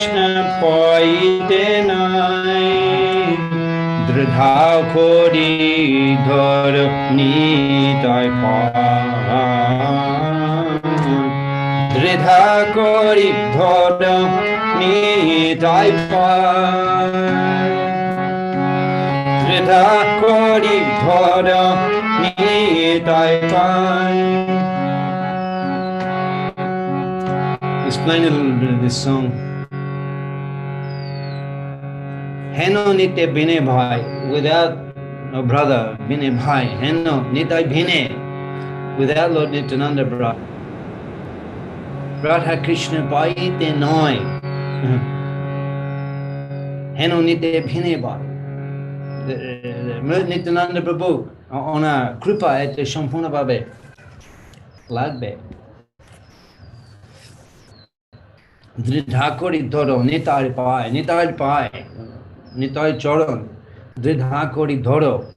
Krishna paite nai, dridha kori dhar nitai pai, dridha kori dhar nitai pai, dridha kori dhar nitai pai. Explain a little bit of this song. Heno nitya bine bhai, without a brother, bine bhai. Heno nitai bine, without Lord Nityananda brother. Radha Krishna paite noi. Heno nitya bine bhai. Nityananda Prabhu, ona krupa ete sampurna bhabe lagbe. Dridha kori dhoro nitai pai, nitai pai, nitai charan, dridha kori dhoro,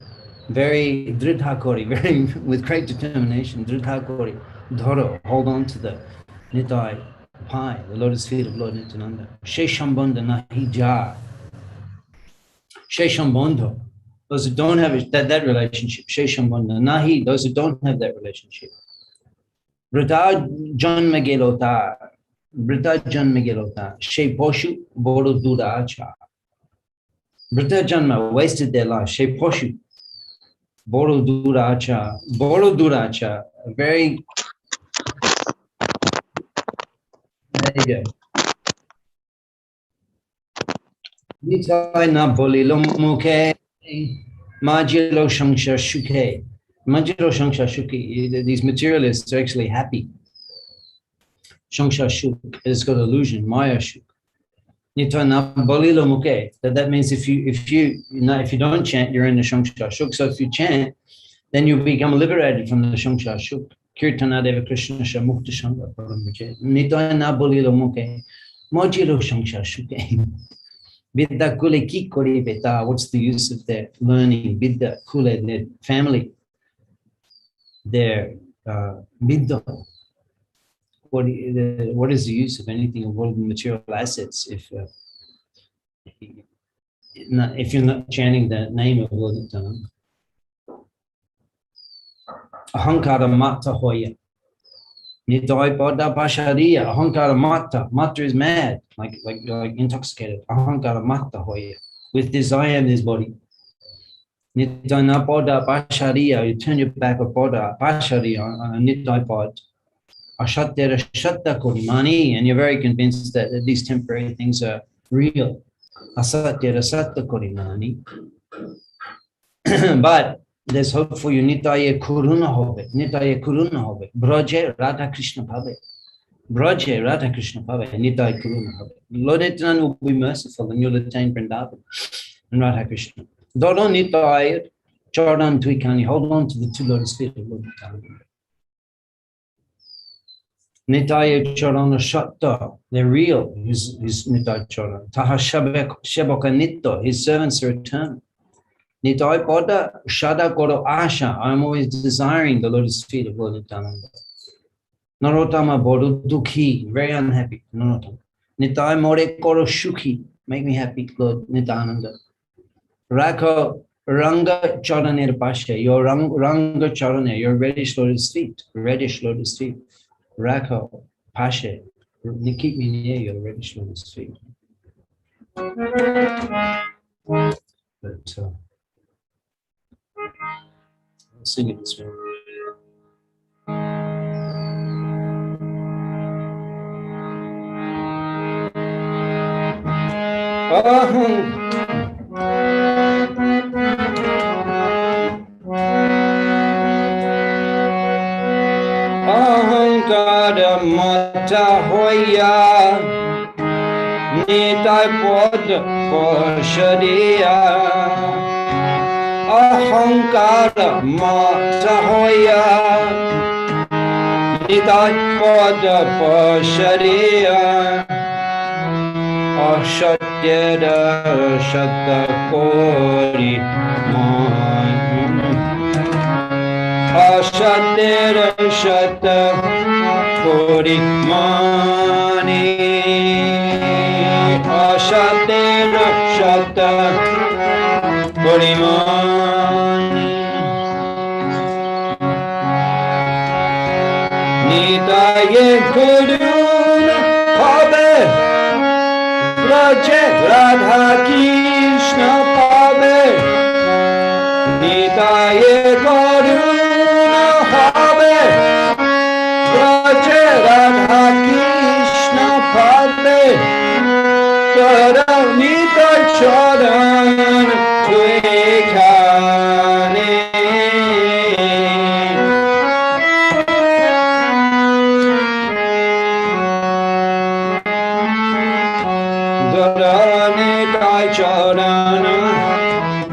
very dridha kori, very with great determination, dridha kori dhoro, hold on to the nitai pai, the lotus feet of Lord Nityananda. Sheshambandha nahi ja, Sheshambandha, those who don't have that relationship, Sheshambandha nahi, those who don't have that relationship. Vrita janma gelota, Brita Janma Gelota, She Poshu, Bodo Duracha. Brita Janma wasted their life, She Poshu, Bodo Duracha. Bodo Duracha, very. There you go. Nitai na bolilo muke, Majilo Shangsha Shuke. Majilo Shangsha Shuki, these materialists are actually happy. Shangsha Shuk is got illusion, Maya Shuk. That means if you don't chant, you're in the Shangsha Shuk. So if you chant, then you become liberated from the Shangsha Shuk. Kirtana Deva Krishna Shamukta Shanga Paramajay. Nitana Bolilo Muke. Mojilo Shangsha Shuke. Bidda Kule Ki Kori Beta. What's the use of their learning? Bidda Kule, their family, their Bidda. What is the use of anything involving material assets if you're not chanting the name of Lord Nityananda? Ahankara mata hoya. Nitai pada pashariya. Ahankara mata. Mata is mad, like intoxicated. Ahankara mata hoya. With desire in his body. Nitai na pada pashariya. You turn your back of pada pashariya on a nitai pod. Ashatyara shatta korimani, and you're very convinced that these temporary things are real. Asatyara satta korimani. But there's hope for you. Nitaya kuruna hobe. Nitaya kuruna hobe. Braje Radha Krishna Bhave. Braje Radha Krishna Bhave. Nitaya kuruna hobe. Lord Nityananda will be merciful and you'll attain Vrindavan and Radha Krishna. Dodo nitaya charan tuikani. Hold on to the two lotus feet of Lord Nityananda. Nitaya Charana Shatta, they're real, his Nitaya Charana. Taha Shebaka Nitto, his servants are eternal. Nitaya Pada Shada Koro Asha, I'm always desiring the lotus feet of Lord Nityananda. Narotama Bodo Dukhi, very unhappy. Narotama. Nitaya More Koro Shukhi, make me happy, Lord Nityananda. Raka Ranga Charanir Pasha, your Ranga Charanir, your reddish lotus feet, Rakho, Pasha, keep me near your reddish lotus feet. But I'll sing it this way. Ahankara mata hoya, nitai pod pashariya. Ahankara mata hoya, nitai pod pashariya. Ashatyara shatta kori Ashatyara shatta kori mani. Shatera Shata Purimani Nitaye Guruna Pabe Raje Radha Krishna Pabe Nitaye Guruna Pabe Raje Radha Krishna Pabe Tada Nita Charan Tuekane Dharane Tai Charan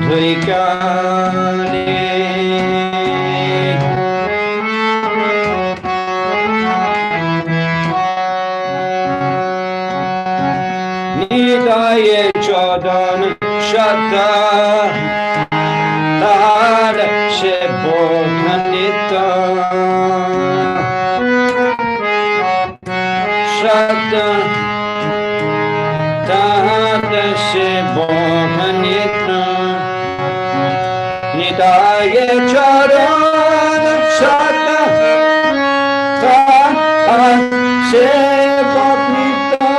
Tuekane Nidaye Chadan Shata Tad Shebo Kanita Shata Tad Shebo Kanita Nidaye Chadan Shata Tad Shebo Kanita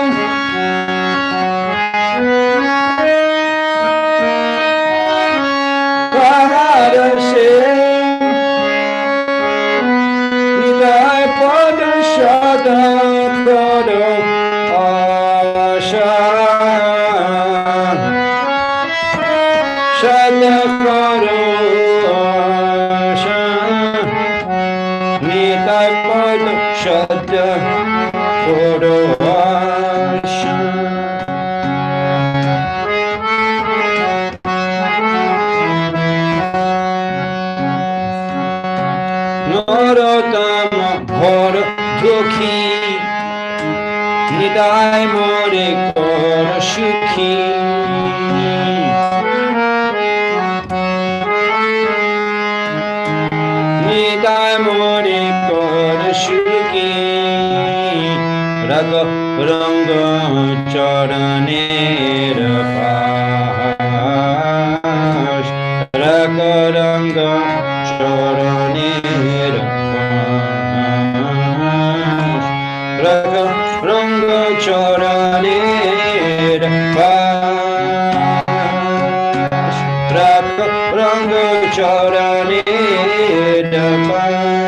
Nidai Pada Shada Prado Asha Shada Prado Asha Nidai Pada Shada Prado Asha Narodama Bhor Dukhi Nidai More Kora Shukhi Nidai More Kora Shukhi Raga Ranga Charane Rapash Raga Ranga Charane Raga Ranga Charane Rapash Raga Ranga Charane Rapash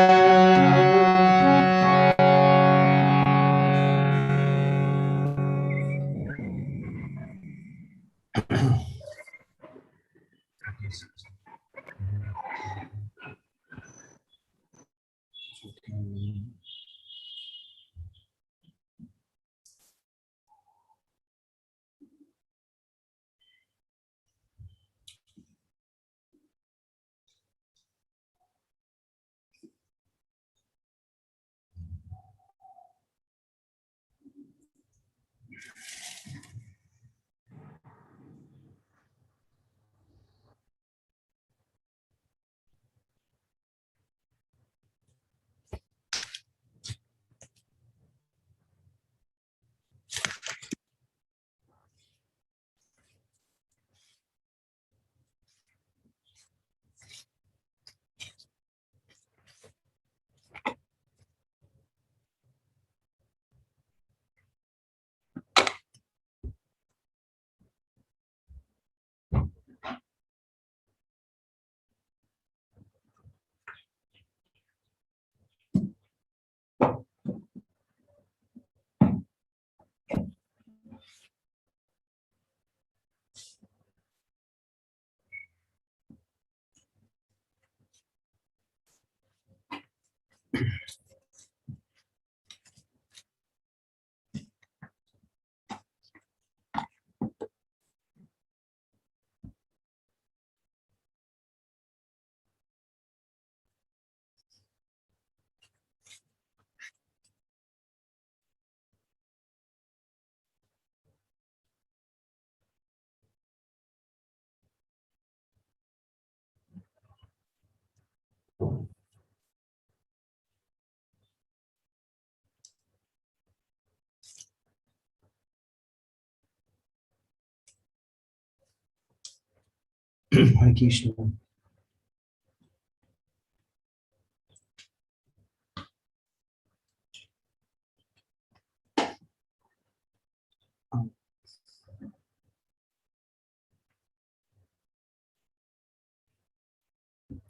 Hare Krishna.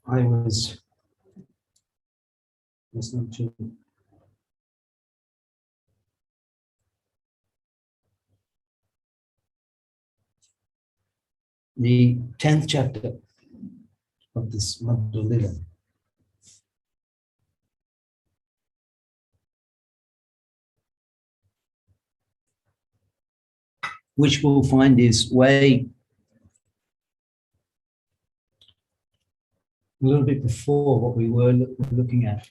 I was listening to the 10th chapter of this Madhya Lila. Which we'll find is way a little bit before what we were looking at.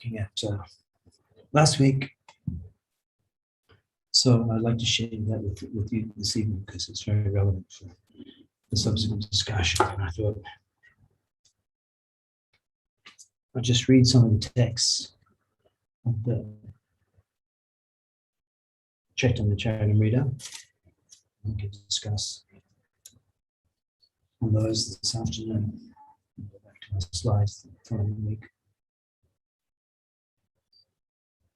Looking at last week. So I'd like to share that with you this evening because it's very relevant for the subsequent discussion. And I thought I'll just read some of the texts of the Chaitanya Charitamrita. We can discuss on those this afternoon. I'll go back to my slides the following week.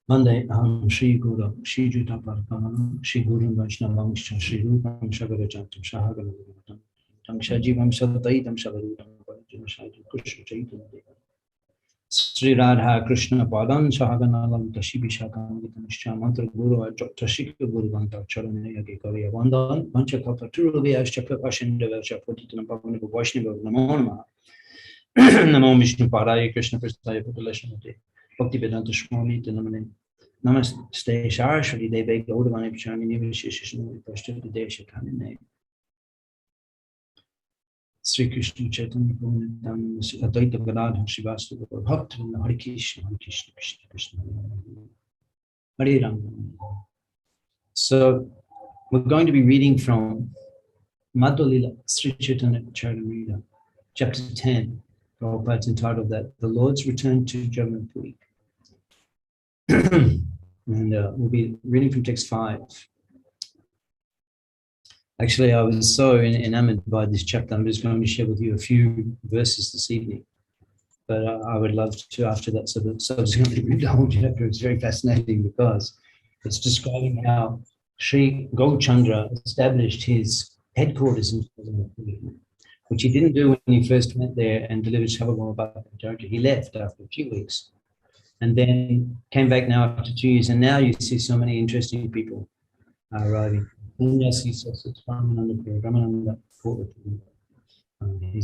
Monday, Shri Guru, Shri Juta Parapana, Shri Guru Vaishnavam, Shri Rupam, Shagarajantam, Shahaganavam, Tam Shajivam Sadaitam Shavarutam, Shri Krishna Chaitanya, Sri Radha Krishna Padam, Shahaganalam, Tashibishakam, Vitamishcha, Mantra Guru, Tashika Guru Vanta, Charanaya Gekaria Vandan, Manchakapa, Turuvia, Chakapashin, Devasha, Potitan, Pavana, Vaishnava, Namonama, Namo Vishnu Padaya, Krishna Prasthaya, Population. Bhakti Vedanta Swami Dhanamane Namaste Saraswati Deve Gaudavani Pachami Nivishishishnu Pashtuti Deshakamine Sri Krishna Chaitanya Prabhu Advaita Gadadha Srivastava Bhakti Hare Krishna Hare Krishna Krishna Krishna Hare Rama. So we're going to be reading from Madhya Lila Sri Chaitanya Charitamrita, chapter 10. Prabhupada's entitled that The Lord's Return to Jagannath-puri. And we'll be reading from text 5. Actually, I was so enamored by this chapter. I'm just going to share with you a few verses this evening. But I would love to, after that, subsequently read the whole chapter. It's very fascinating because it's describing how Sri Gaurachandra established his headquarters in Jagannath-puri, which he didn't do when he first went there and delivered Shabbat Bhakti. He left after a few weeks and then came back now after 2 years. And now you see so many interesting people arriving. His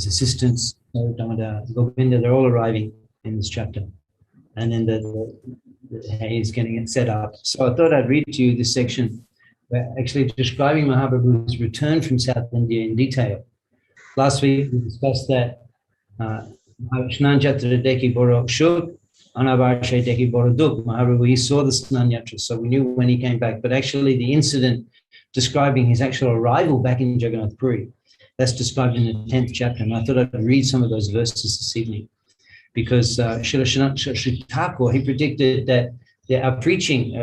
assistants, Govinda, they're all arriving in this chapter. And then he's getting it set up. So I thought I'd read to you this section where actually describing Mahaprabhu's return from South India in detail. Last week we discussed that Snan Jatra Deki Boro Shuk, Anavarshay Deki Boro Duk. Mahaprabhu, he saw the Snan Yatra, so we knew when he came back. But actually the incident describing his actual arrival back in Jagannath-puri, that's described in the 10th chapter. And I thought I'd read some of those verses this evening because Srila Thakur, he predicted that our preaching,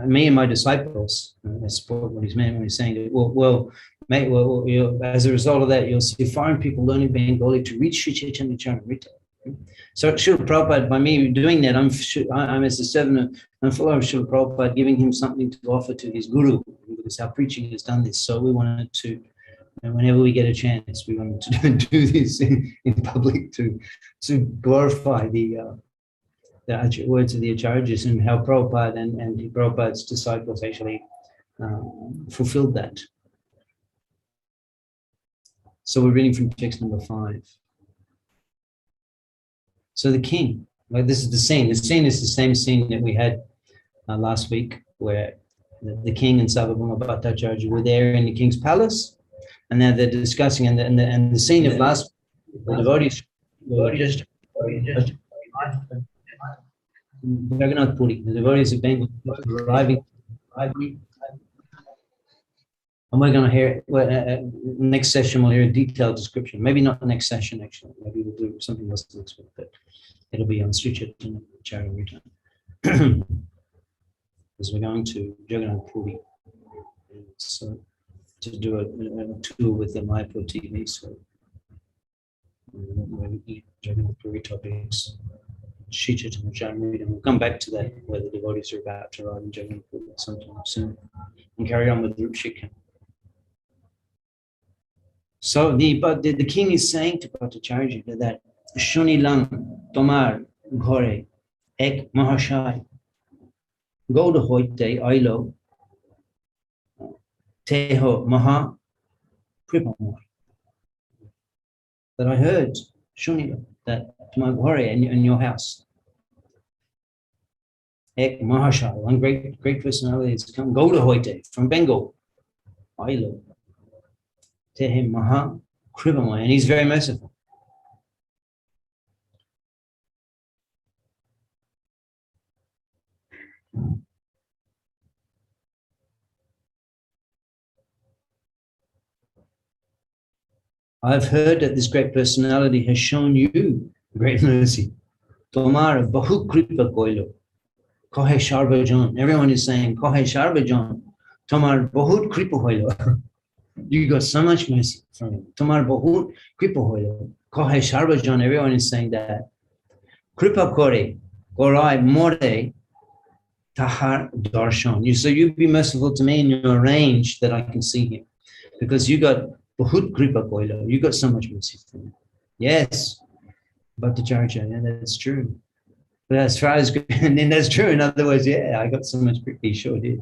me and my disciples, that's what he's meant when he's saying that, as a result of that, you'll see foreign people learning Bengali to reach Sri Chaitanya Charitamrita. So Srila Prabhupada, by me doing that, I'm as a servant, I'm follower of Srila Prabhupada, giving him something to offer to his guru, because our preaching has done this. So we wanted to, whenever we get a chance, we wanted to do this in public to glorify the words of the Acharyas and how Prabhupada and Prabhupada's disciples actually fulfilled that. So we're reading from text number 5. So the king, like this is the scene. The scene is the same scene that we had last week, where the king and Sarvabhauma Bhattacharya were there in the king's palace, and now they're discussing. And the scene of last week, the devotees Jagannath-puri, the devotees of Bengal arriving. And we're going to hear, next session, we'll hear a detailed description. Maybe not the next session, actually. Maybe we'll do something else next week, but it'll be on Sri Chaitanya Charitamrita. Because we're going to Jagannath Puri. So to do a tour with the Mayapur TV. So Jagannath Puri topics. Sri Chaitanya Charitamrita. We'll come back to that, where the devotees are about to ride in Jagannath Puri sometime soon. And carry on with Rupa Shikha. So the king is saying to Bhattacharya that Shunilam Tomar Ghore Ek Mahashai Gauda Hoite Ailo Teho Maha Kripamor. That I heard, Shunila, that Tomar Ghore in your house. Ek Mahashai, one great personality has come, Gauda Hoite from Bengal. Ailo. Tehem Maha Kripamor, and he's very merciful. I've heard that this great personality has shown you great mercy. Tomar Bahu Kripa Koilo. Kohe Sharvajan. Everyone is saying, Kohe Sharvajan. Tomar Bahut Kripa Koilo. You got so much mercy from him. Tomar Bahut Kripa Koilo. Kohe Sharvajan. Everyone is saying that. Kripa Kore. Korai More Tahar Darshan. So you be merciful to me in your range that I can see him. Because you got Bahut Kripa Koilo. You got so much mercy from him. Yes. Bhattacharya, yeah, that's true. But as far as, and then that's true. In other words, yeah, I got so much kripa, he sure did.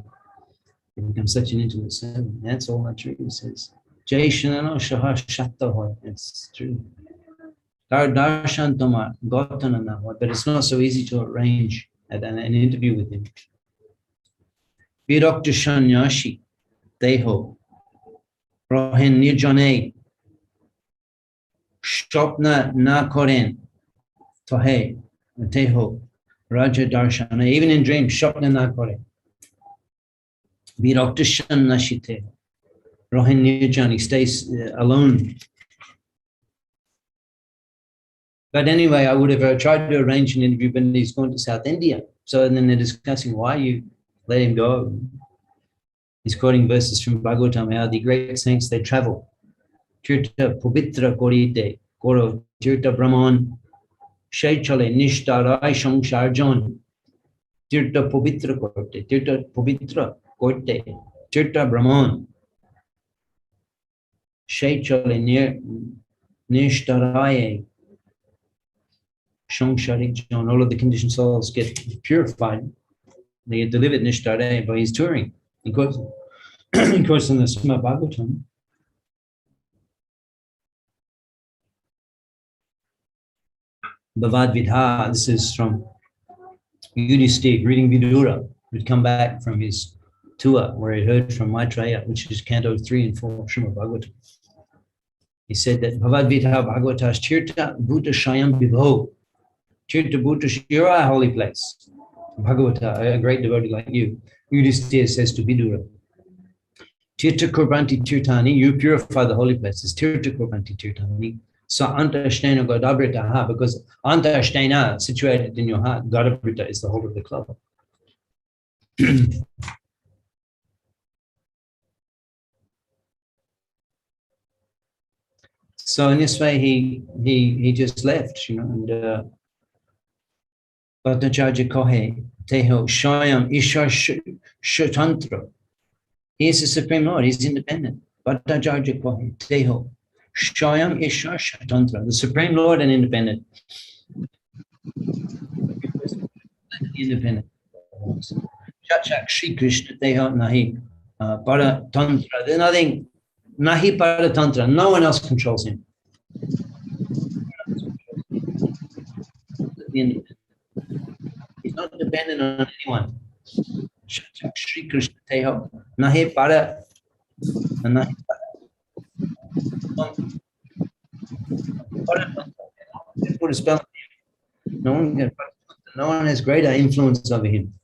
He becomes such an intimate servant. That's all not true, he says. Jai Shanano Shaha Shatta Hoy. That's true. Darshan Tomar, Gautanana, but it's not so easy to arrange an interview with him. Virakta Shanyashi, Deho, Rohen Nirjane, Shopna Na Koren, Tohe, Teho, Raja Darshana, even in dreams, Shopna Na Koren. Virakta Shanyashi Teho, Rohen Nirjane, he stays alone. But anyway, I would have tried to arrange an interview, but he's going to South India. So then they're discussing why you let him go. He's quoting verses from Bhagavatam, how the great saints, they travel. Tirtha Pavitra Korite, Koro Tirtha Brahman, Shaichale Nishtarai Shangsharjan, Tirtha Pavitra Korte, Tirtha Pavitra Korte, Tirtha Brahman, Shaichale Nishtarai Shangsharjan. All of the conditioned souls get purified. They get delivered Nishtare by his touring. Of course, in the Srimad Bhagavatam, Bhavad Vidha, this is from Yudhisthira reading Vidura, who'd come back from his tour where he heard from Maitreya, which is Canto 3 and 4 Srimad Bhagavatam. He said that Bhavad Vidha Bhagavatas Tirtha Bhuta Shayam Vibho. Tirtha Bhuta, you're a holy place. Bhagavata, a great devotee like you. Yudhisthira says to Vidura, Tirtha Kurbanti Tirthani, you purify the holy places. Tirtha Kurbanti Tirthani. So Anta Ashtena Gadabrita, because Anta Ashtena, situated in your heart, Gadabrita is the whole of the club. So in this way, he just left, and Bhattacharya Kohe, Teho, Shayam, Ishar Shatantra. He is the Supreme Lord, he's independent. Bhattacharya Kohe, Teho, Shayam, Ishar Shatantra, the Supreme Lord and independent. Independent. Chachak Shri Krishna, Teho, Nahi, Paratantra. There's nothing, Nahi Paratantra, no one else controls him. He's not dependent on anyone. Shri Krishna Teho, Nahi Para, Nahi Para. Put a spell on him. No one has greater influence over him.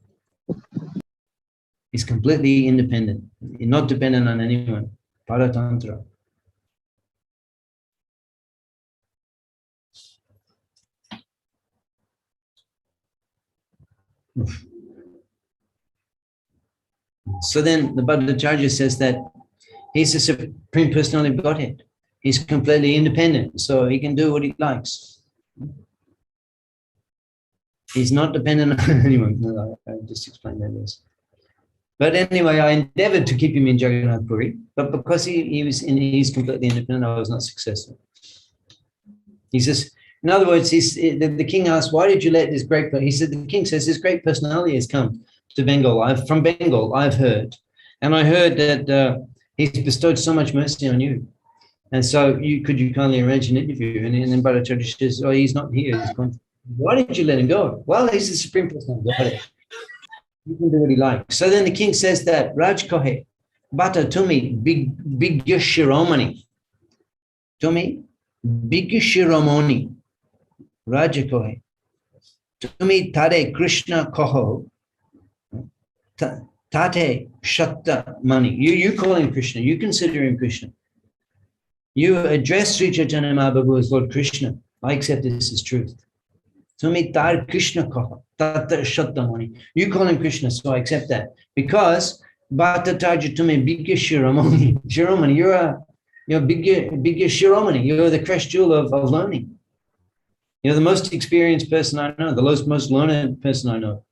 He's completely independent. He's not dependent on anyone. Paratantra. So then the Bhattacharya says that he's the Supreme Personality of Godhead. He's completely independent, so he can do what he likes. He's not dependent on anyone. No, I just explained that. Yes. But anyway, I endeavored to keep him in Jagannath Puri, but because he's completely independent, I was not successful. He says, in other words, the king asked, why did you let this great, he said, the king says, this great personality has come to Bengal. From Bengal, I've heard. And I heard that he's bestowed so much mercy on you. And so could you kindly arrange an interview? And then Bhattacharya says, oh, he's not here. He's gone. Why did you let him go? Well, he's the Supreme Personality. You can do what he likes. So then the king says that, Raj Kohe, Bata Tumi, big Shiromani. Tumi, big Shiromani. Raja Kohe. Tumi Tare Krishna Koho. Tate Shatta Mani. You call him Krishna. You consider him Krishna. You address Sri Chaitanya Mahaprabhu as Lord Krishna. I accept this as truth. Tumi Tar Krishna Koha. Tata Shatta Mani. You call him Krishna, so I accept that. Because Bhatta Tarja Tumi Bigya Shiromani. Shiromani, you're bigger Shiromani. You're the crest jewel of learning. You're the most experienced person I know, the most learned person I know.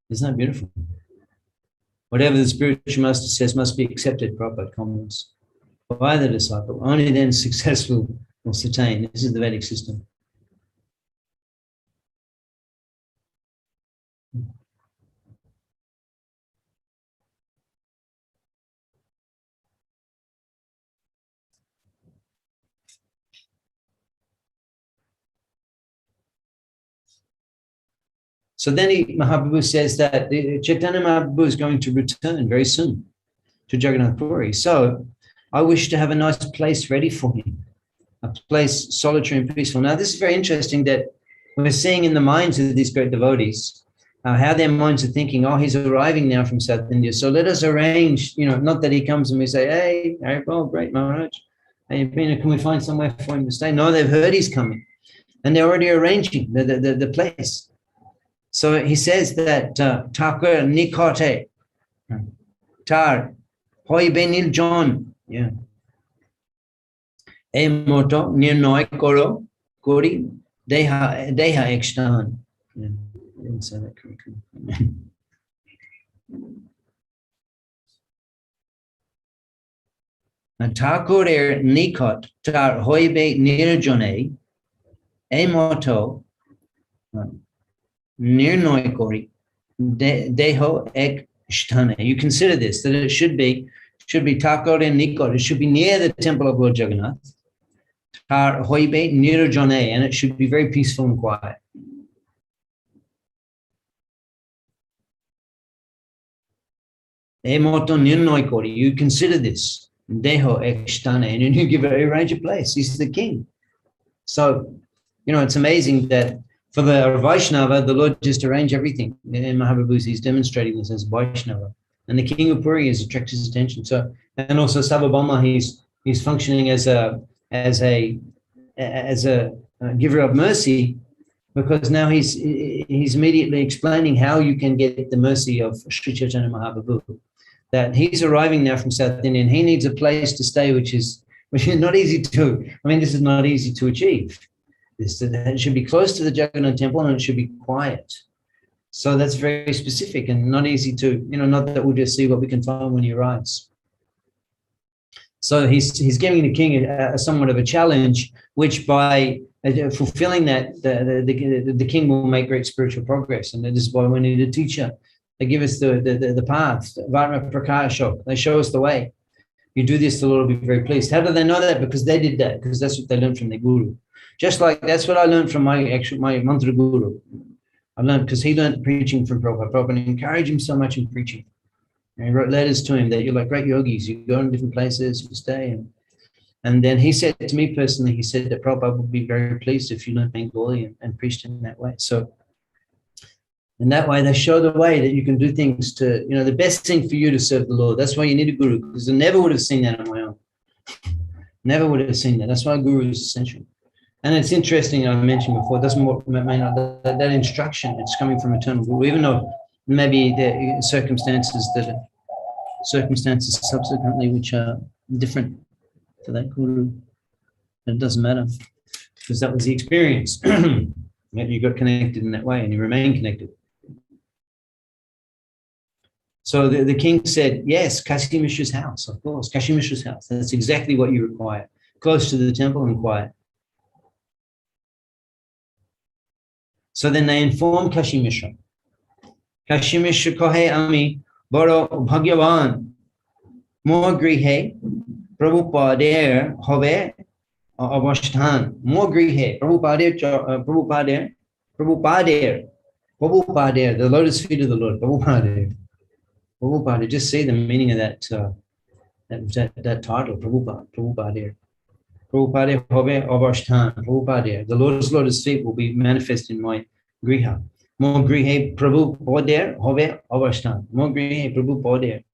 Isn't that beautiful? Whatever the spiritual master says must be accepted, Prabhupada comments, by the disciple. Only then successful will attain. This is the Vedic system. So then Mahaprabhu says that Chaitanya Mahaprabhu is going to return very soon to Jagannath Puri. So I wish to have a nice place ready for him, a place solitary and peaceful. Now, this is very interesting that we're seeing in the minds of these great devotees, how their minds are thinking, oh, he's arriving now from South India. So let us arrange, not that he comes and we say, hey, well, great Maharaj, hey, can we find somewhere for him to stay? No, they've heard he's coming and they're already arranging the place. So he says that Thakur Nikote Tar Hoi Benil John. Yeah. E moto nirnoy koro kori deha ekstan. Yeah, I didn't say that correctly. Thakur Nikot Tar Hoi Be Nirjone E moto Nirnoy Kori Deho Ek Shtane. You consider this, that it should be Thakur and Nikot. It should be near the temple of Lord Jagannath. Tar Hoibe Nirjane, and it should be very peaceful and quiet. Emoto Nirnoy Kori. You consider this. Deho Ek Shtane, and you give it a range of place. He's the king. So, it's amazing that for the Vaishnava, the Lord just arranged everything. In Mahaprabhu, he's demonstrating this as Vaishnava. And the king of Puri has attracted his attention. So, and also Sarvabhauma, he's functioning as a giver of mercy, because now he's immediately explaining how you can get the mercy of Sri Chaitanya Mahaprabhu. That he's arriving now from South India and he needs a place to stay, which is not easy to. This is not easy to achieve. It should be close to the Jagannath temple and it should be quiet. So that's very specific and not easy to, not that we'll just see what we can find when he arrives. So he's giving the king a somewhat of a challenge, which by fulfilling that, the king will make great spiritual progress. And that is why we need a teacher. They give us the path, Varma Prakashok. They show us the way. You do this, the Lord will be very pleased. How do they know that? Because they did that, because that's what they learned from their guru. Just like that's what I learned from my mantra guru. I learned because he learned preaching from Prabhupada. Prabhupada encouraged him so much in preaching. And he wrote letters to him that you're like great yogis. You go in different places, you stay. And then he said to me personally, he said that Prabhupada would be very pleased if you learned Bengali and preached in that way. So And that way they show the way that you can do things to, the best thing for you to serve the Lord. That's why you need a guru, because I never would have seen that on my own. Never would have seen that. That's why a guru is essential. And it's interesting, I mentioned before, it doesn't mean that instruction, it's coming from eternal guru, even though maybe there are circumstances subsequently which are different to that guru. But it doesn't matter, because that was the experience. You got connected in that way and you remain connected. So the king said, yes, Kashi Mishra's house, of course, Kashi Mishra's house. That's exactly what you require. Close to the temple and quiet. So then they informed Kashi Mishra. Kashi Mishra kohe ami boro bhagyavan more grihe Prabhupader hove avashthan more grihe Prabhupader the lotus feet of the Lord Prabhupada, just see the meaning of that title, Prabhupada. Prabhupada hove avashthan, Prabhupada. The Lord's lotus feet will be manifest in my griha. Mo grihe Prabhupada hove avashthan. Mo grihe Prabhupada.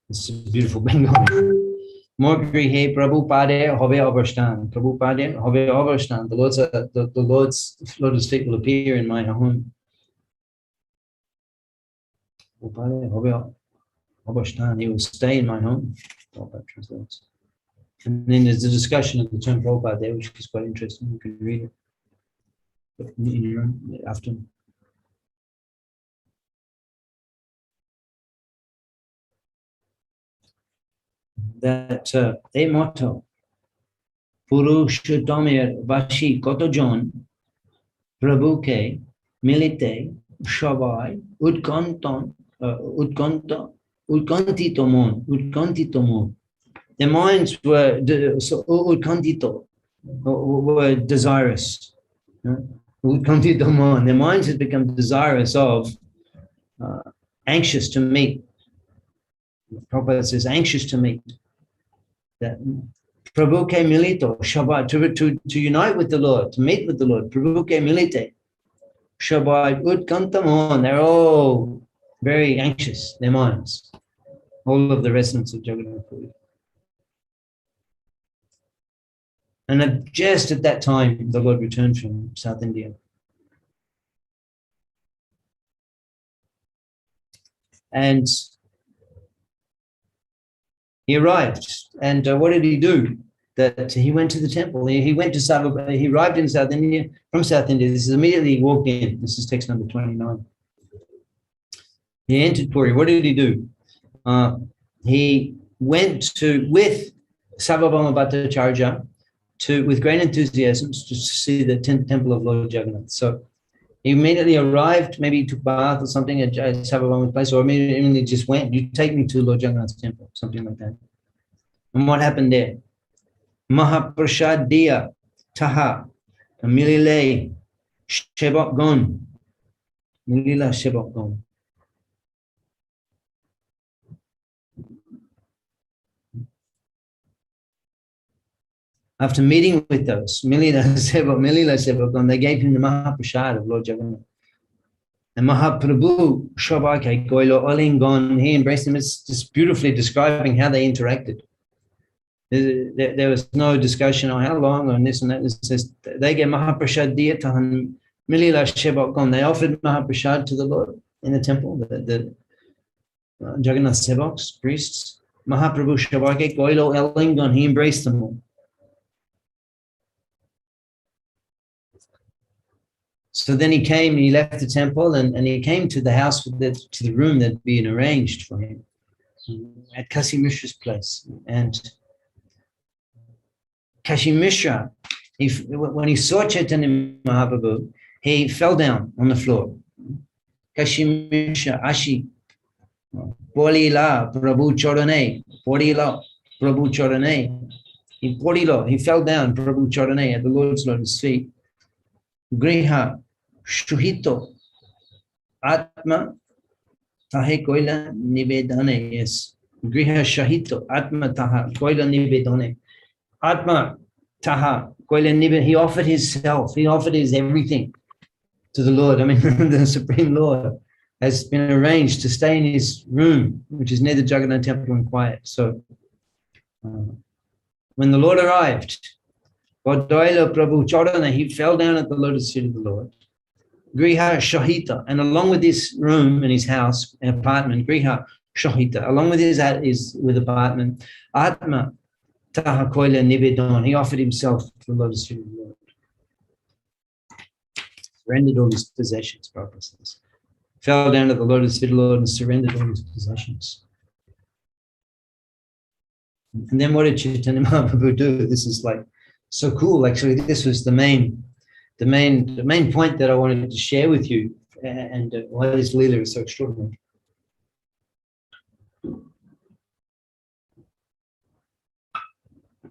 It's a beautiful Bengali. Mo grihe Prabhupada hove avashthan. Prabhupada hove avashthan. The Lord's lotus feet will appear in my home. Prabhupada hove avashthan. He will stay in my home. That translates. And then there's a discussion of the term Prabhupada there, which is quite interesting. You can read it in your own after. That a motto, Purushottamer Vashi Kotojon Prabhuke Milite Shabai Utkantitomon. Their minds were utkantito, were desirous. Utkantitomon. Their minds had become desirous of, anxious to meet. Prabhupada says, anxious to meet. That Prabhuke milito Shabbat, to unite with the Lord, to meet with the Lord. Prabhuke milite Shabbat utkantamon. They're all very anxious, their minds. All of the residents of Jagannath Puri. And just at that time, the Lord returned from South India. And he arrived. And what did he do? That he went to the temple. He went to he arrived in South India, from South India. This is immediately he walked in. This is text number 29. He entered Puri. What did he do? He went with Sarvabhauma Bhattacharya with great enthusiasm to see the temple of Lord Jagannath. So he immediately arrived, maybe took bath or something at Sarvabhauma's place, or immediately just went, you take me to Lord Jagannath's temple, something like that. And what happened there? Mahaprashadiya Taha Milile Shebakgon. Milila Shebakgon. After meeting with those, Milila Sevakon, they gave him the Mahaprasad of Lord Jagannath. And Mahaprabhu Shabake Goilo Olingon, he embraced him. It's just beautifully describing how they interacted. There was no discussion on how long on this and that. It says they gave Mahaprasad Diyatahan Milila Sevakon. They offered Mahaprasad to the Lord in the temple, the Jagannath Sevaks, priests. Mahaprabhu Shabake Goilo Olingon, he embraced them all. So then he left the temple and he came to the house, to the room that had been arranged for him at Kashi Mishra's place. And Kashi Mishra, when he saw Chaitanya Mahaprabhu, he fell down on the floor. Kashi Mishra, Ashi, Polila, Prabhu Chorane, Polila, Prabhu Chorane. He fell down, Prabhu Chorane, at the Lord's lotus feet. Griha Shuhito Atma Tahe Koila Nivedane. Yes. Griha Shahito Atma Taha Koila Nivedane. Atma, Taha Koila Nibbida, he offered himself, he offered his everything to the Lord. I mean, the Supreme Lord has been arranged to stay in his room, which is near the Jagannath temple, and quiet. So when the Lord arrived, Godaila Prabhu Chaudhana, he fell down at the lotus feet of the Lord. Griha Shahita, and along with this room and his house and apartment, Griha Shahita, along with his apartment, Atma Taha Koila Nivedon, he offered himself to the lotus feet of the Lord. Surrendered all his possessions, Prabhupada says. Fell down at the lotus feet of the Lord and surrendered all his possessions. And then what did Chaitanya Mahaprabhu do? This is like so cool. Actually, this was the main point that I wanted to share with you, and why this Leela is so extraordinary.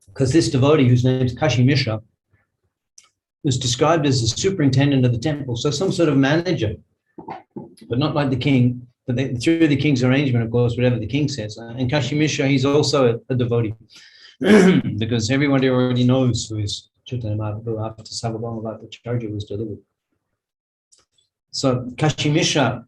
Because this devotee, whose name is Kashi Mishra, was described as the superintendent of the temple, so some sort of manager, but not like the king, but through the king's arrangement, of course, whatever the king says. And Kashi Mishra, he's also a devotee, because everybody already knows who is Chaitanya Mahaprabhu after Sarvabhauma Bhattacharya was delivered. So Kashi Mishra,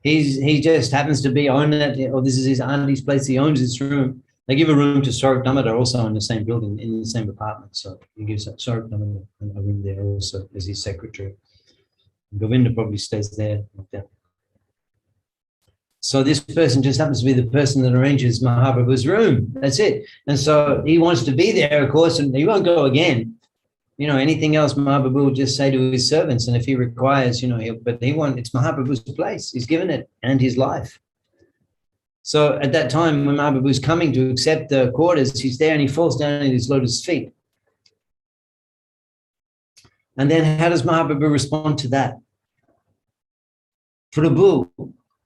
he just happens to be owner, or this is his auntie's place, he owns this room. They give a room to Saurabh Damodar also in the same building, in the same apartment. So he gives Saurabh Damodar a room there also as his secretary. Govinda probably stays there like that. So this person just happens to be the person that arranges Mahaprabhu's room. That's it. And so he wants to be there, of course, and he won't go again. You know, anything else Mahaprabhu will just say to his servants. And if he requires, it's Mahaprabhu's place. He's given it and his life. So at that time, when Mahaprabhu is coming to accept the quarters, he's there and he falls down at his lotus feet. And then how does Mahaprabhu respond to that? Prabhu,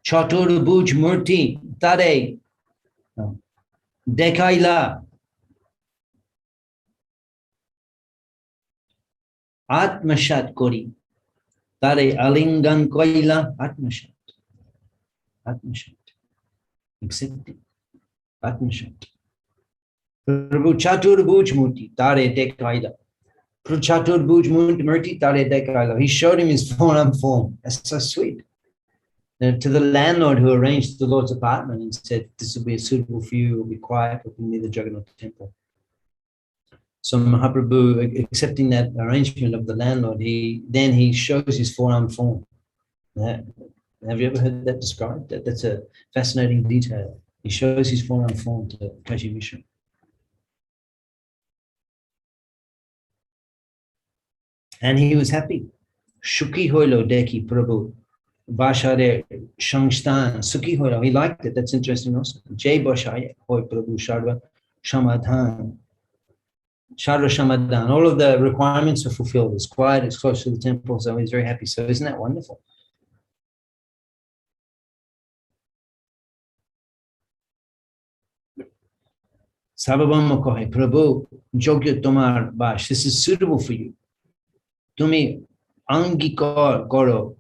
Chaturabhuj Murti, Tare, Dekaila, Atmashat Kori, Tare Alingan Koila, Atmashat. Accepting. Atmashat. Prabhu Chaturabhuj Murti, Tare Dekaila. Prabhu Chaturabhuj Murti, Tare Dekaila. He showed him his forearm form. That's so sweet. To the landlord who arranged the Lord's apartment and said, this will be suitable for you, it will be quiet, it will be near the Jagannath temple. So Mahaprabhu, accepting that arrangement of the landlord, he shows his forearm form. Have you ever heard that described? That's a fascinating detail. He shows his forearm form to Kashi Mishra. And he was happy. Shuki hoilo deki Prabhu. Bashare Shangstan Sukhi Hoila. He liked it. That's interesting also. Jai Bashaya Hoi Prabhu Sharva Shamadhan. Sharva Shamadhan. All of the requirements are fulfilled. It's quiet, it's close to the temple, so he's very happy. So isn't that wonderful? Sarvabhauma Kohe Prabhu Jogya Tomar Bash. This is suitable for you. Tumi Angikar Goro.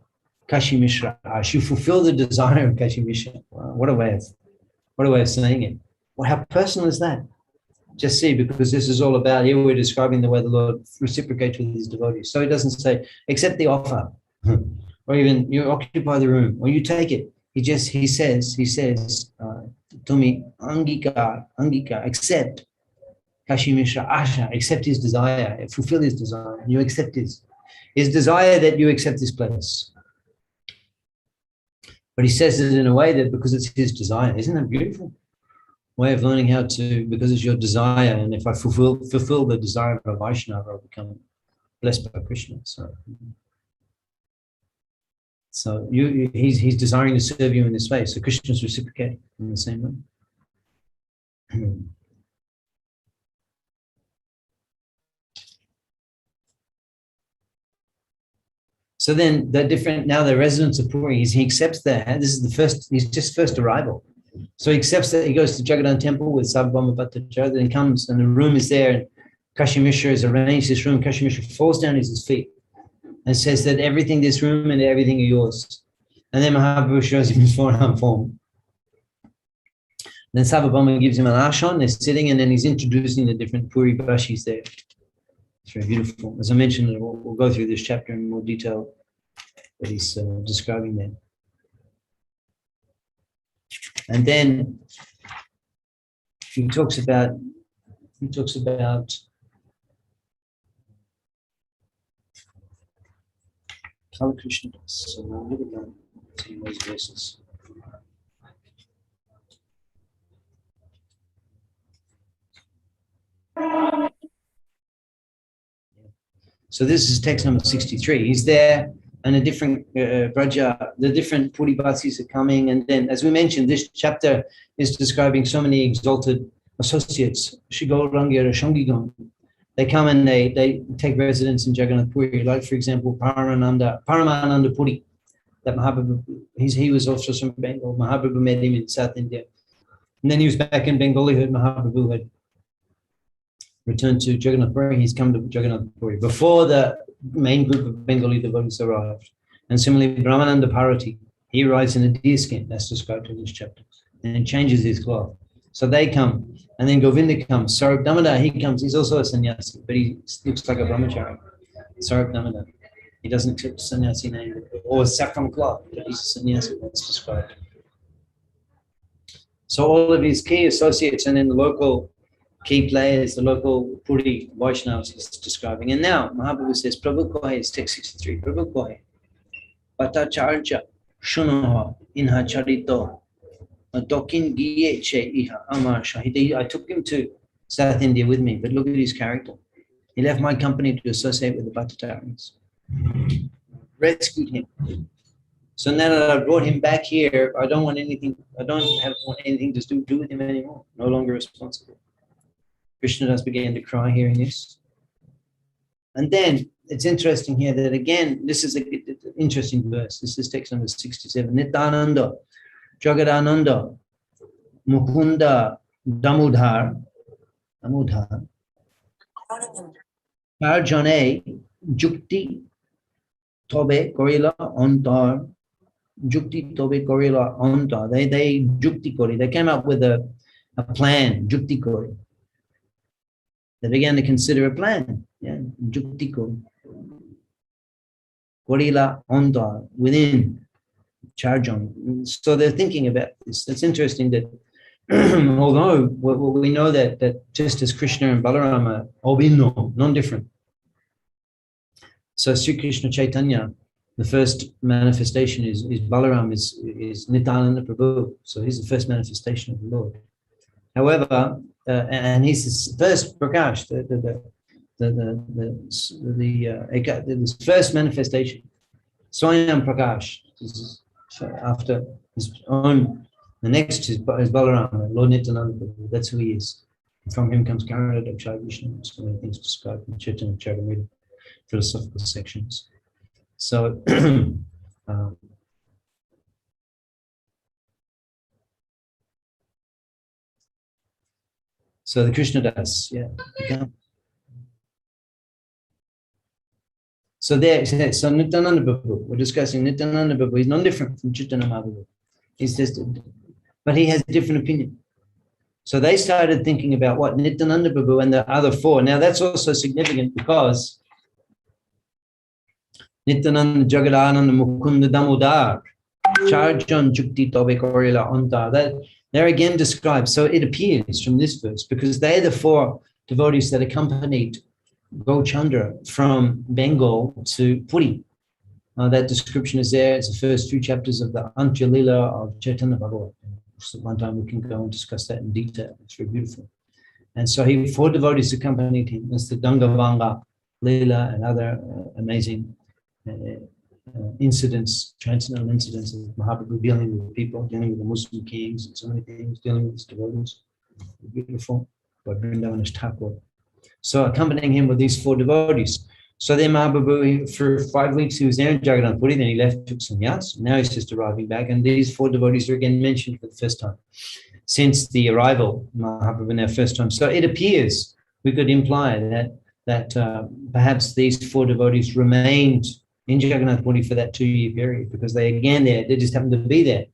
Kashi Mishra, you fulfill the desire of Kashi Mishra. Wow, what a way of saying it. Well, how personal is that? Just see, because this is all about, here we're describing the way the Lord reciprocates with his devotees. So he doesn't say, accept the offer, or even you occupy the room, or you take it. He says, to me, Angika, accept Kashi Mishra, Asha, accept his desire, fulfill his desire, and you accept his desire that you accept this place. But he says it in a way that because it's his desire. Isn't that beautiful? Way of learning how to, because it's your desire, and if I fulfill the desire of a Vaishnava, I'll become blessed by Krishna. So he's desiring to serve you in this way. So Krishna's reciprocating in the same way. So then the residents of Puri, he accepts that. This is he's just first arrival. So he accepts that, he goes to Jagannath temple with Sarvabhauma Bhattacharya, then he comes and the room is there, and Kashi Mishra has arranged this room. Kashi Mishra falls down at his feet and says that everything, this room and everything are yours. And then Mahaprabhu shows him his forearm form. Then Sarvabhauma gives him an ashon, they're sitting, and then he's introducing the different Puri Bashis there. It's very beautiful. As I mentioned, we'll go through this chapter in more detail that he's describing there. And then he talks about Atul Krishna. So we'll look at those verses. So this is text number 63. He's there, and a different Braja, the different Puri Bhatsis are coming. And then, as we mentioned, this chapter is describing so many exalted associates. Shigorangira Shangigon. They come and they take residence in Jagannath Puri. Like, for example, Paramananda Puri. That Mahaprabhu, he was also from Bengal. Mahaprabhu met him in South India. And then he was back in Bengal. He heard Mahaprabhu had returned to Jagannath Puri. He's come to Jagannath Puri before the main group of Bengali devotees arrived. And similarly, Brahmananda Parati, he rides in a deer skin, that's described in this chapter, and changes his cloth. So they come, and then Govinda comes. Sarup Damodar, he comes, he's also a sannyasi, but he looks like a brahmachari. Sarup Damodar, he doesn't accept sannyasi name, or saffron cloth, but he's a sannyasi, that's described. So all of his key associates, and then the local key players, the local Puri Vaishnavas he's describing. And now Mahaprabhu says, Prabhu Kohe, it's text 63, Prabhu Kohe, Pata Charcha, Shunaha, Inha Charito, Tokin Giye Che Iha Amar Shahidi. I took him to South India with me, but look at his character. He left my company to associate with the Bhattacharya's. Rescued him. So now that I brought him back here, I don't want anything to do with him anymore. No longer responsible. Krishnadas began to cry hearing this. And then it's interesting here that again, this is an interesting verse. This is text number 67. Nityananda, Jagadananda, Mukunda, Damodar, Arjane, Jukti, Tobe, Korila, Antar, Jukti, Tobe, Korila, Antar. They Jukti Kori. They came up with a plan, Jukti Kori. They began to consider a plan. Yeah, Jukti Kori. Korila, Antar, within Charjon. So they're thinking about this. It's interesting that although we know that just as Krishna and Balaram are obinno, non-different. So Sri Krishna Chaitanya, the first manifestation is Balaram is Nityananda Prabhu. So he's the first manifestation of the Lord. However, and he's his first Prakash, the first manifestation. Swayam Prakash. After his own, the next is Balaram, Lord Nityananda Prabhu. That's who he is. From him comes Karnada, Dakshai Vishnu, so many things described in Chaitanya Charitamrita philosophical sections. So, so the Krishnadas, yeah. So there, so Nityananda Prabhu, we're discussing Nityananda Prabhu. He's non-different from Chaitanya Mahaprabhu. He's just, but he has a different opinion. So they started thinking about what Nityananda Prabhu and the other four. Now that's also significant because Nityananda, Jagadananda, Mukunda, Damodar, Charjan, Jukti, Tobe, Korila, Anta. That they're again described. So it appears from this verse because they're the four devotees that accompanied Gauchandra from Bengal to Puri. That description is there. It's the first few chapters of the Antya Lila of Chaitanya Bhagavat. So one time we can go and discuss that in detail. It's very beautiful. And so four devotees accompanied him. That's the Dangavanga Lila and other amazing incidents, transcendental incidents of Mahaprabhu dealing with people, dealing with the Muslim kings and so many things, dealing with his devotees. Beautiful. By Vrindavan Thakur. So accompanying him with these four devotees. So then Mahaprabhu, for 5 weeks, he was there in Jagannath Puri, then he left, took sannyas. Now he's just arriving back. And these four devotees are again mentioned for the first time since the arrival of Mahaprabhu in their first time. So it appears, we could imply that perhaps these four devotees remained in Jagannath Puri for that 2-year period because they just happened to be there.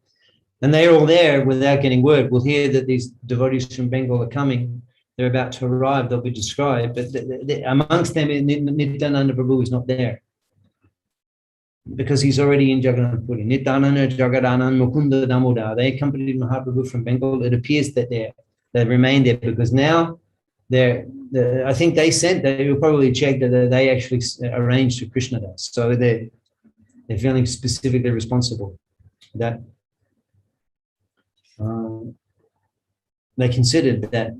And they're all there without getting word. We'll hear that these devotees from Bengal are coming. They're about to arrive. They'll be described. But amongst them, Nityananda Prabhu is not there because he's already in Jagannath Puri. Nityananda, Jagadanand, Mukunda, Damodar. They accompanied Mahaprabhu from Bengal. It appears that they remained there because now I think they will probably check that they actually arranged for Krishna Das. So they're feeling specifically responsible for that. They considered that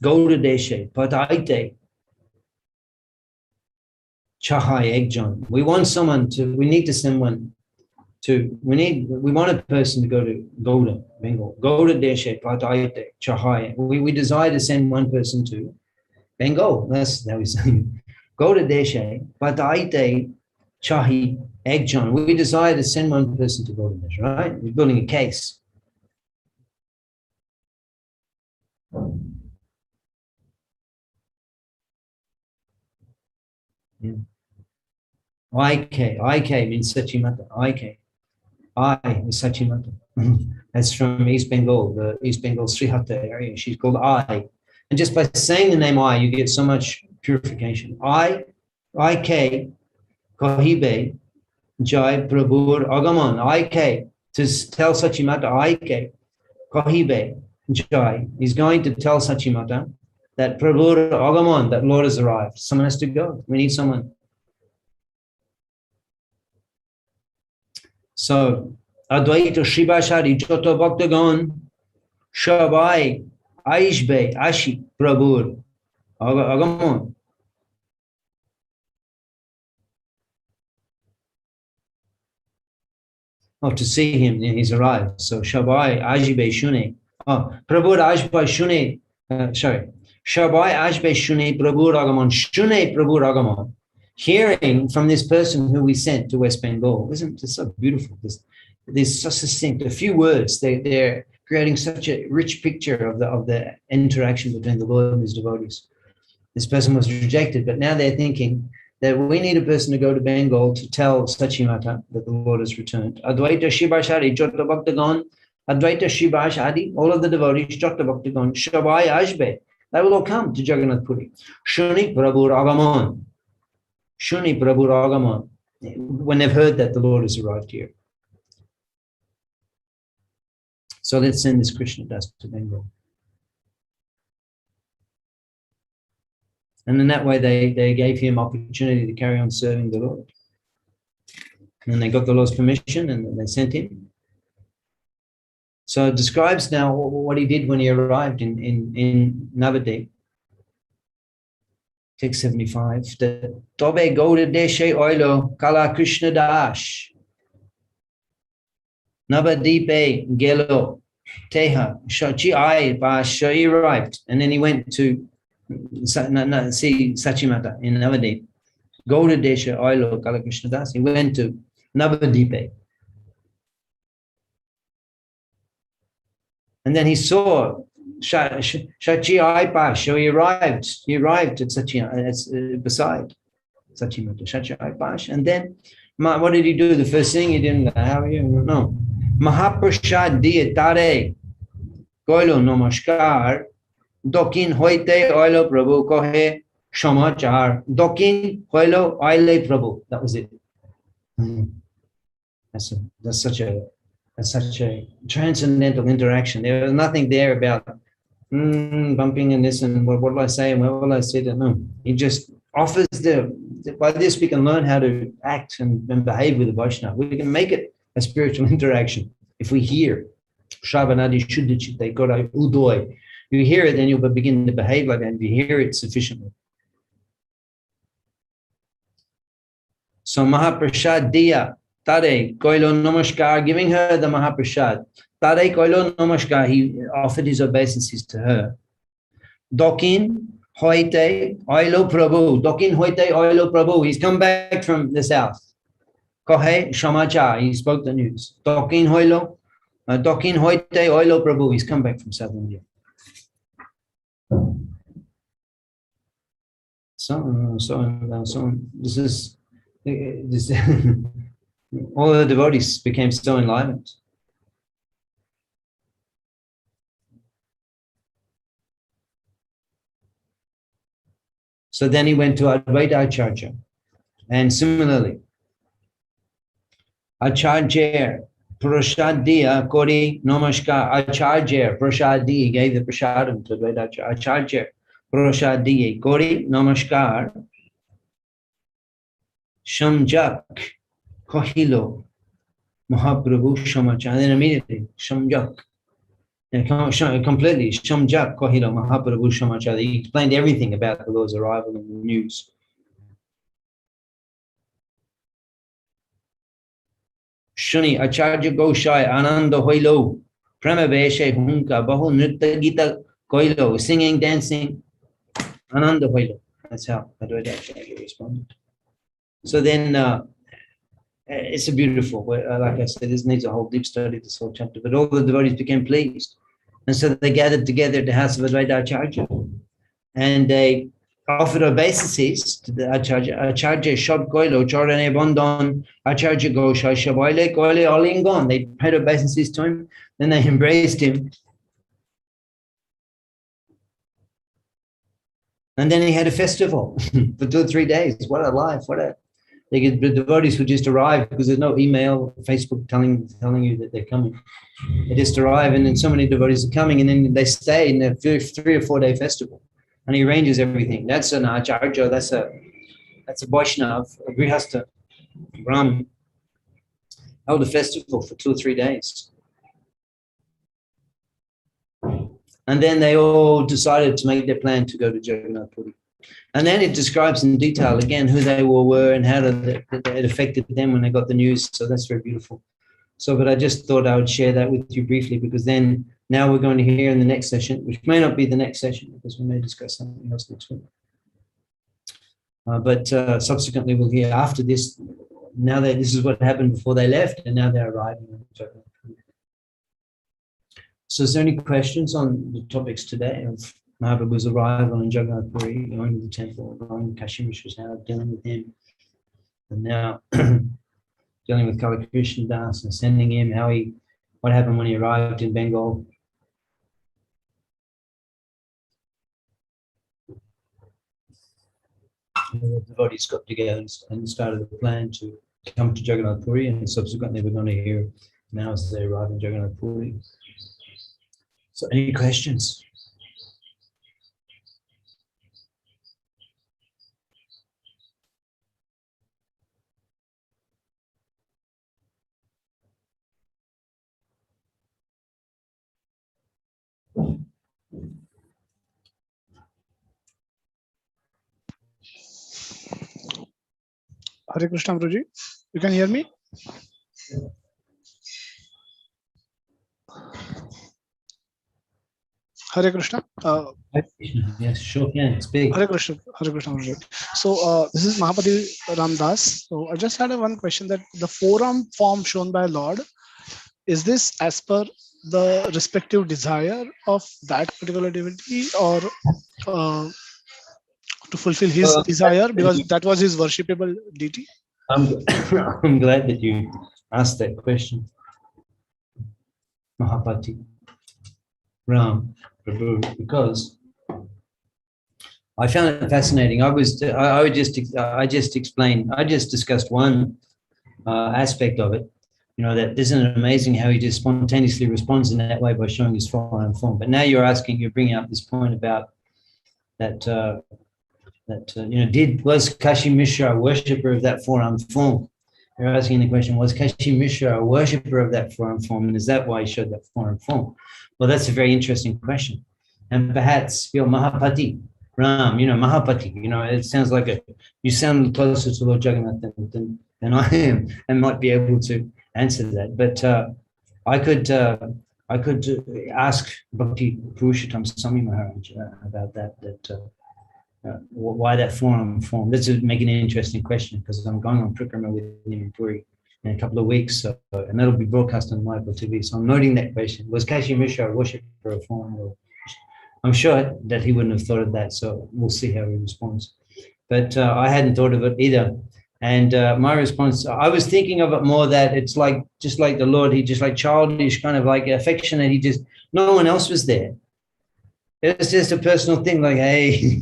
Gauda Deshe, Pataite, Chahai Egjon. We need to send one to, we want a person to go to Gauda, Bengal. Gauda Deshe, Pataite, Chahai. We desire to send one person to Bengal. That's how we say Gauda Deshe, Pataite, Chahi Egjon. We desire to send one person to Gauda Deshe, right? We're building a case. Yeah. IK means Sachimata. IK. I is Sachimata. That's from East Bengal, the East Bengal Srihata area. She's called I. And just by saying the name I, you get so much purification. IK, Kahibe, Jai Prabhur Agaman. IK, to tell Sachimata, IK, Kahibe, Jai. He's going to tell Sachimata that Prabhu Agaman, that Lord has arrived. Someone has to go. We need someone. So, Advaita Shribashari Joto Bhaktagan Shabai Aishbe Ashi Prabhu Agaman. Oh, to see him, he's arrived. So, Shabai Ajibe Shune. Oh, Prabhu Ajba Shune. Sorry. Shabai Ashbe Shune Prabhu Ragaman, Shune Prabhu Ragaman, hearing from this person who we sent to West Bengal. Isn't it so beautiful? There's so succinct, a few words, they're creating such a rich picture of the interaction between the Lord and his devotees. This person was rejected, but now they're thinking that we need a person to go to Bengal to tell Sachimata that the Lord has returned. Advaita Shibashari, Jota Bhaktagan, Advaita Shibash Adi, all of the devotees, Jota Bhaktagan, Shabai Ashbe. They will all come to Jagannath Puri. Shuni Prabhu Ragaman. Shuni Prabhu Ragaman. When they've heard that the Lord has arrived here. So let's send this Krishna Das to Bengal. And in that way, they gave him opportunity to carry on serving the Lord. And they got the Lord's permission and they sent him. So it describes now what he did when he arrived in Navadip, 675. The Tobe Gauda Deshe Oilo Kala Krishna Das Navadipe Gelo Teha Shachi Ai Pasha. He arrived, and then he went to see Sachimata in Navadip. Gauda Deshe Oilo Kala Krishna Das. He went to Navadipe. And then he saw Shachi Aipa. So he arrived at Sachi, beside Sachimata, Shachi Aipa. And then what did he do? The first thing he didn't, how are you? No. Mahaprasad diye tare koilo namaskar dokin hoite oilo Prabhu kohe samachar dokin hoilo oile Prabhu. That was it. That's such a transcendental interaction. There was nothing there about bumping and this and what will I say and where will I sit. No, he just offers by this we can learn how to act and behave with the Vaishnava. We can make it a spiritual interaction. If we hear Shravanadi Shuddhachite Kodai Udoy, you hear it, then you'll begin to behave like that, and you hear it sufficiently. So Mahaprasad Diya Tare Koilo Namaskar, giving her the Mahaprasad. Tare Koilo Namaskar, he offered his obeisances to her. Dokin Hoite Oilo Prabhu. Dokin Hoite Oilo Prabhu. He's come back from the south. Kohe Shamacha, he spoke the news. Dokin Hoilo, Dokin Hoite Oilo Prabhu. He's come back from South India. So this all the devotees became so enlightened. So then he went to Advaita Acharya. And similarly, Acharya Prashadiya Kori Namaskar. Acharya Prashadi gave the prasadam to Advaita Acharya. Acharya Prashadiya Kori Namaskar. Shamjak Kohilo Mahaprabhu Shamachar. And then immediately, Shamjak. And completely, Shamjak Kohilo Mahaprabhu Shamachar. He explained everything about the Lord's arrival in the news. Shuni Acharya Goshai Ananda Hoilo Pramaveshe Hunka Bahu Nritta Gita Koilo, singing, dancing, Ananda Hoilo. That's how Advaita Acharya responded. So then it's a beautiful, like I said, this needs a whole deep study, this whole chapter, but all the devotees became pleased. And so they gathered together at the house of Advaita Acharya and they offered obeisances to the Acharya. Acharya Shab Koilo, Chorane Bondon, Acharya Gosha, Shabaile, Koile, Olingon. They paid obeisances to him, then they embraced him. And then he had a festival for 2 or 3 days. What a life, the devotees would just arrive because there's no email, Facebook telling you that they're coming. They just arrive, and then so many devotees are coming, and then they stay in a 3 or 4 day festival. And he arranges everything. That's an Acharya, that's a Vaishnav, a Grihastha, Brahmin, held a festival for 2 or 3 days. And then they all decided to make their plan to go to Jagannath Puri. And then it describes in detail again who they were and how it affected them when they got the news. So that's very beautiful. So, but I just thought I would share that with you briefly, because then now we're going to hear in the next session, which may not be the next session because we may discuss something else next week. But subsequently we'll hear after this, now that this is what happened before they left, and now they're arriving. So is there any questions on the topics today of Mahaprabhu's arrival in Jagannath Puri, going to the temple, going to Kashi Mishra's house, dealing with him, and now dealing with Kali Krishna Das and sending him, what happened when he arrived in Bengal? The devotees got together and started a plan to come to Jagannath Puri, and subsequently we're going to hear now as they arrive in Jagannath Puri. So any questions? Hare Krishna Prabhuji, you can hear me? Hare Krishna. Yes, sure can speak. Hare Krishna Prabhuji. So this is Mahapati Ramdas. So I just had one question, that the forum form shown by Lord, is this as per the respective desire of that particular devotee, or to fulfill his desire, because that was his worshipable deity? I'm glad that you asked that question, Mahapati Ram Prabhu, because I found it fascinating. I just discussed one aspect of it. You know, that isn't it amazing how he just spontaneously responds in that way by showing his forearm form. But now you're bringing up this point about that. Was Kashi Mishra a worshipper of that forearm form? You're asking the question, was Kashi Mishra a worshipper of that forearm form? And is that why he showed that forearm form? Well, that's a very interesting question. And perhaps, Mahapati Ram, Mahapati, it sounds like you sound closer to Lord Jagannath than I am, and might be able to answer that. But I could ask Bhakti Purushottam Swami Maharaj about that why that forum formed. This would make an interesting question, because I'm going on Prikrama with him in Puri in a couple of weeks, and that'll be broadcast on Live TV. So I'm noting that question. Was Kashi Mishra a worshipper of form? I'm sure that he wouldn't have thought of that, so we'll see how he responds. But I hadn't thought of it either. And my response, I was thinking of it more that it's just like the Lord, he just like childish, kind of like affectionate. No one else was there. It was just a personal thing, like, hey,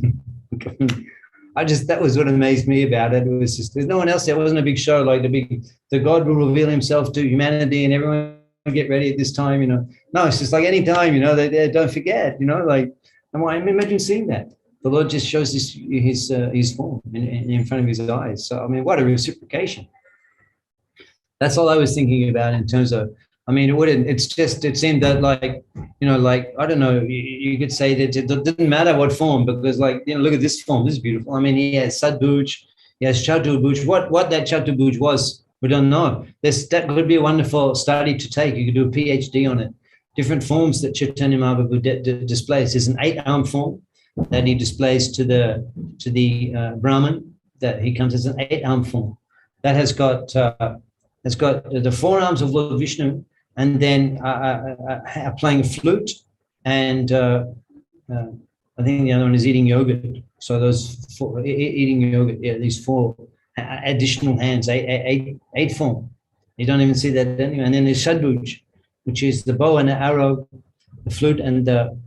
that was what amazed me about it. It was just, there's no one else there. It wasn't a big show like the God will reveal himself to humanity and everyone get ready at this time, No, it's just like any time, they don't forget, like, I imagine seeing that. The Lord just shows his form in front of his eyes. So, I mean, what a reciprocation. That's all I was thinking about in terms of, I mean, it seemed that like, I don't know, you could say that it didn't matter what form, because like, look at this form, this is beautiful. I mean, he has Sadbhuj, he has Chatubhuj. What that Chatubhuj was, we don't know. That could be a wonderful study to take. You could do a PhD on it. Different forms that Chaitanya Mahaprabhu displays. There's an 8-arm form that he displays to the Brahman, that he comes as an 8-arm form. That has got the forearms of Lord Vishnu, and then playing a flute, and I think the other one is eating yogurt. So those eating yogurt, these 4 additional hands, eight form. You don't even see that anyway. And then there's Shadbhuj, which is the bow and the arrow, the flute and the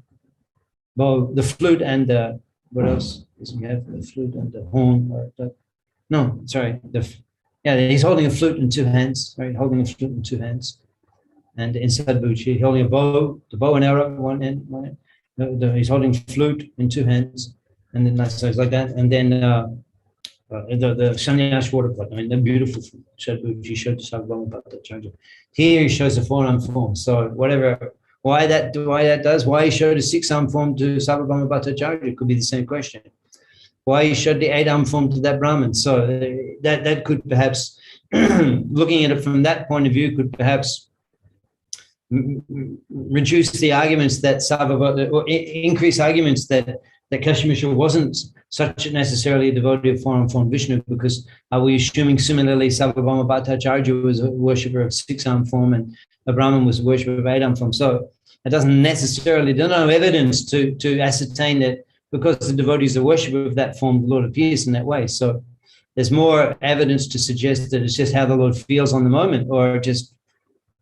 bow, the flute and the, what else does he have? The flute and the horn. He's holding a flute in 2 hands, right? Holding a flute in 2 hands. And in Sadbhuj, he's holding a bow, the bow and arrow in one hand. He's holding flute in 2 hands. And then so it's like that. And then the sannyas water pot. I mean, they're beautiful. Sadbhuj, he showed us how long about that charger. Here he shows a 4-arm form. So why he showed a 6-arm form to Sarvabhauma Bhattacharya could be the same question. Why he showed the 8-arm form to that Brahmin. So that could perhaps, looking at it from that point of view, could perhaps reduce the arguments that or increase arguments that Kashmir wasn't such necessarily a devotee of 4-arm form Vishnu, because are we assuming similarly Sarvabhauma Bhattacharya was a worshipper of 6-arm form and a Brahmin was a worshipper of 8-arm form? So it doesn't necessarily, there's no evidence to ascertain that because the devotees are worshipper of that form, the Lord appears in that way. So there's more evidence to suggest that it's just how the Lord feels on the moment, or just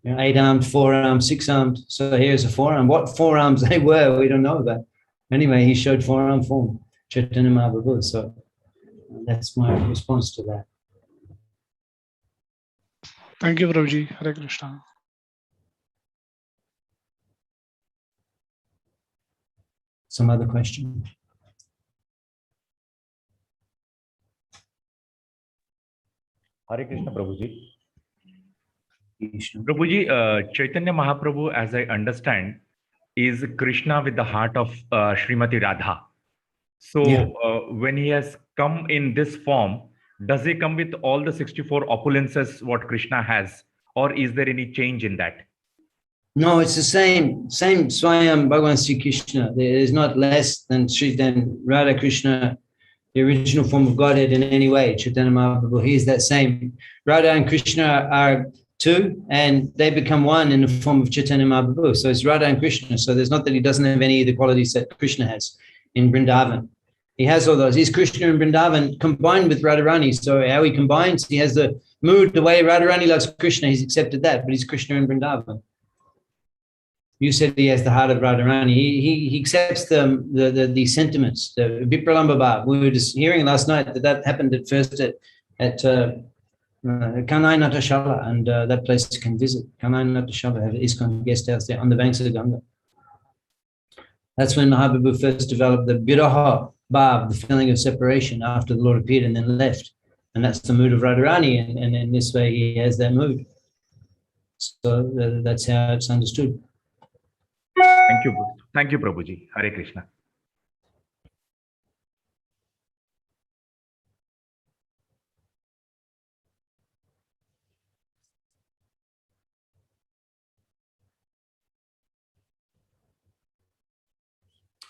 8-armed, 4-armed, 6-armed. So here's a 4-arm. What 4 arms they were, we don't know about. Anyway, he showed 4-arm form, Chaitanya Mahaprabhu. So that's my response to that. Thank you, Prabhuji. Hare Krishna. Some other question? Hare Krishna, Prabhuji. Krishna. Prabhuji, Chaitanya Mahaprabhu, as I understand, is Krishna with the heart of Srimati Radha. So when he has come in this form, does he come with all the 64 opulences what Krishna has, or is there any change in that? No, it's the same Swayam Bhagavan Sri Krishna. There is not less than Radha Krishna, the original form of Godhead in any way. Chaitanya Mahaprabhu, he is that same. Radha and Krishna are 2, and they become 1 in the form of Chaitanya Mahaprabhu. So it's Radha and Krishna. So there's not that he doesn't have any of the qualities that Krishna has in Vrindavan. He has all those. He's Krishna in Vrindavan combined with Radharani. So how he combines, he has the mood, the way Radharani loves Krishna, he's accepted that, but he's Krishna in Vrindavan. You said he has the heart of Radharani. He accepts the sentiments, the Vipralamba Bhav. We were just hearing last night that happened at first at Kanai Natashala, and that place you can visit. Kanai Natashala have an ISKCON guest house there on the banks of the Ganga. That's when Mahaprabhu first developed the Viraha Bhav, the feeling of separation after the Lord appeared and then left. And that's the mood of Radharani, and in this way he has that mood. So that's how it's understood. Thank you, Prabhuji. Hare Krishna.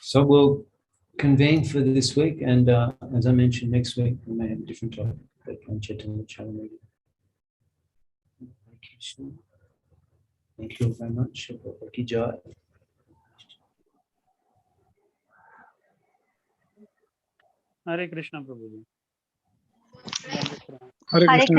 So we'll convene for this week, and as I mentioned, next week we may have a different topic. Thank you very much. Hare Krishna, Prabhuji. Hare Krishna.